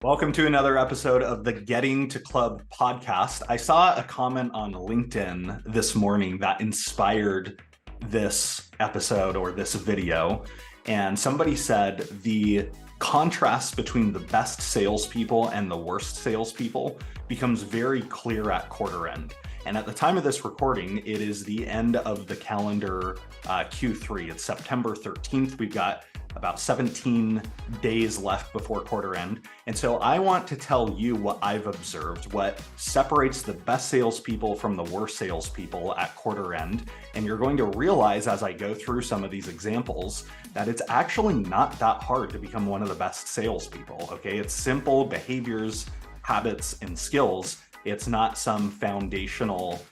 Welcome to another episode of the Getting to Club podcast. I saw a comment on LinkedIn this morning that inspired this episode or this video. And somebody said the contrast between the best salespeople and the worst salespeople becomes very clear at quarter end. And at the time of this recording, it is the end of the calendar Q3. It's September 13th. We've got about 17 days left before quarter end. And so I want to tell you what I've observed, what separates the best salespeople from the worst salespeople at quarter end. And you're going to realize as I go through some of these examples that it's actually not that hard to become one of the best salespeople, okay? It's simple behaviors, habits, and skills. It's not some foundational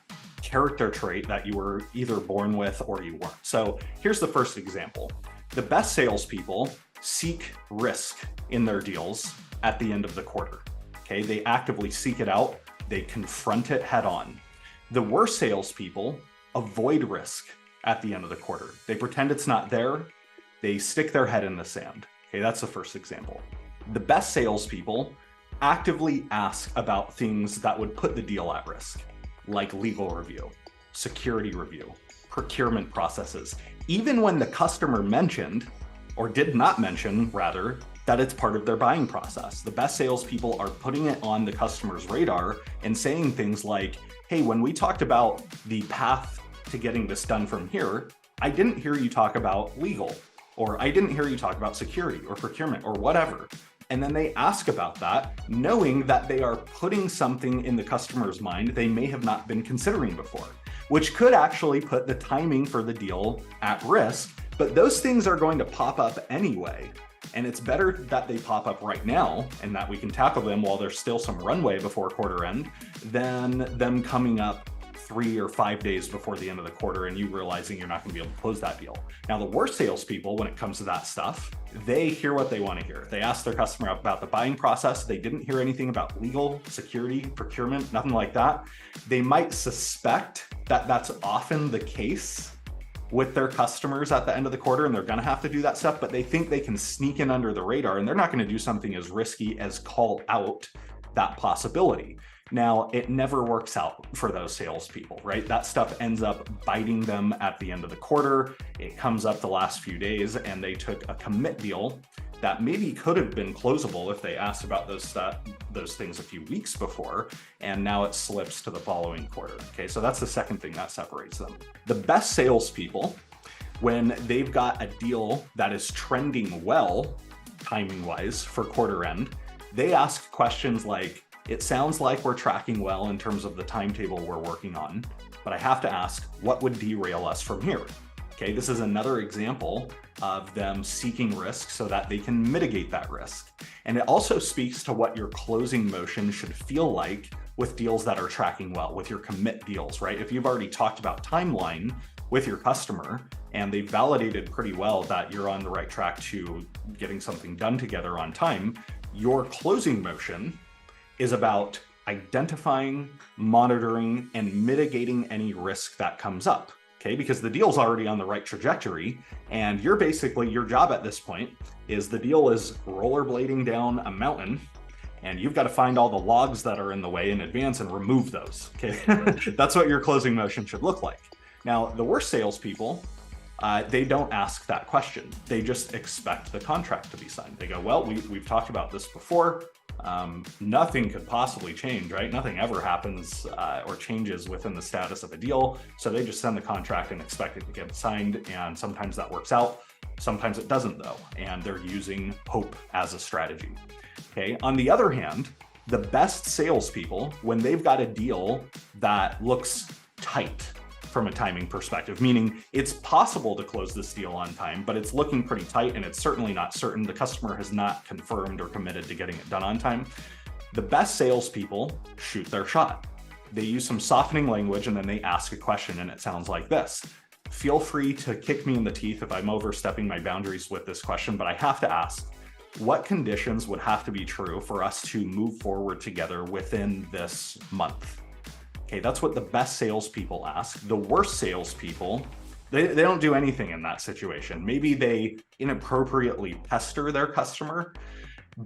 character trait that you were either born with or you weren't. So here's the first example. The best salespeople seek risk in their deals at the end of the quarter. Okay, they actively seek it out, they confront it head on. The worst salespeople avoid risk at the end of the quarter. They pretend it's not there, they stick their head in the sand. Okay, that's the first example. The best salespeople actively ask about things that would put the deal at risk, like legal review, security review, procurement processes, even when the customer mentioned, or did not mention rather, that it's part of their buying process. The best salespeople are putting it on the customer's radar and saying things like, hey, when we talked about the path to getting this done from here, I didn't hear you talk about legal, or I didn't hear you talk about security or procurement or whatever. And then they ask about that, knowing that they are putting something in the customer's mind they may have not been considering before, which could actually put the timing for the deal at risk. But those things are going to pop up anyway. And it's better that they pop up right now and that we can tackle them while there's still some runway before quarter end than them coming up 3 or 5 days before the end of the quarter and you realizing you're not going to be able to close that deal. Now, the worst salespeople, when it comes to that stuff, they hear what they want to hear. They ask their customer about the buying process. They didn't hear anything about legal, security, procurement, nothing like that. They might suspect that that's often the case with their customers at the end of the quarter, and they're going to have to do that stuff, but they think they can sneak in under the radar, and they're not going to do something as risky as call out that possibility. Now, it never works out for those salespeople, right? That stuff ends up biting them at the end of the quarter. It comes up the last few days, and they took a commit deal that maybe could have been closable if they asked about those things a few weeks before, and now it slips to the following quarter. Okay, so that's the second thing that separates them. The best salespeople, when they've got a deal that is trending well, timing-wise, for quarter end, they ask questions like, it sounds like we're tracking well in terms of the timetable we're working on, but I have to ask, what would derail us from here? Okay, this is another example of them seeking risk so that they can mitigate that risk. And it also speaks to what your closing motion should feel like with deals that are tracking well, with your commit deals, right? If you've already talked about timeline with your customer and they've validated pretty well that you're on the right track to getting something done together on time, your closing motion is about identifying, monitoring, and mitigating any risk that comes up, okay? Because the deal's already on the right trajectory, and you're basically, your job at this point is the deal is rollerblading down a mountain, and you've got to find all the logs that are in the way in advance and remove those, okay? That's what your closing motion should look like. Now, the worst salespeople, they don't ask that question. They just expect the contract to be signed. They go, well, we've talked about this before. Nothing could possibly change, right? Nothing ever happens or changes within the status of a deal. So they just send the contract and expect it to get signed. And sometimes that works out. Sometimes it doesn't though. And they're using hope as a strategy. Okay. On the other hand, the best salespeople, when they've got a deal that looks tight from a timing perspective, meaning it's possible to close this deal on time, but it's looking pretty tight and it's certainly not certain. The customer has not confirmed or committed to getting it done on time. The best salespeople shoot their shot. They use some softening language and then they ask a question and it sounds like this. Feel free to kick me in the teeth if I'm overstepping my boundaries with this question, but I have to ask, what conditions would have to be true for us to move forward together within this month? Okay, that's what the best salespeople ask. The worst salespeople, they don't do anything in that situation. Maybe they inappropriately pester their customer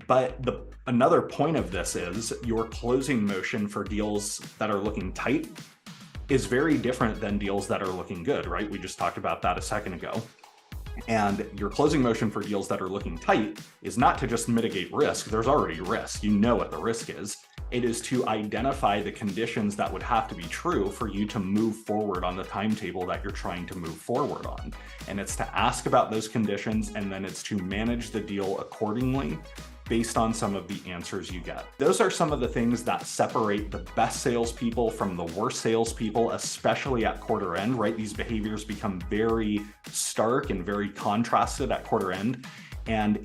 But another point of this is your closing motion for deals that are looking tight is very different than deals that are looking good, right? We just talked about that a second ago. And your closing motion for deals that are looking tight is not to just mitigate risk. There's already risk. You know what the risk is. It is to identify the conditions that would have to be true for you to move forward on the timetable that you're trying to move forward on. And it's to ask about those conditions, and then it's to manage the deal accordingly based on some of the answers you get. Those are some of the things that separate the best salespeople from the worst salespeople, especially at quarter end, right? These behaviors become very stark and very contrasted at quarter end. And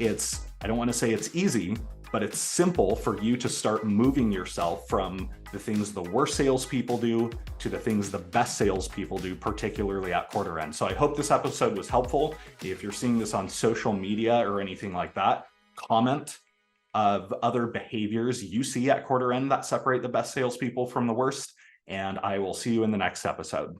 I don't want to say it's easy, but it's simple for you to start moving yourself from the things the worst salespeople do to the things the best salespeople do, particularly at quarter end. So I hope this episode was helpful. If you're seeing this on social media or anything like that, comment of other behaviors you see at quarter end that separate the best salespeople from the worst. And I will see you in the next episode.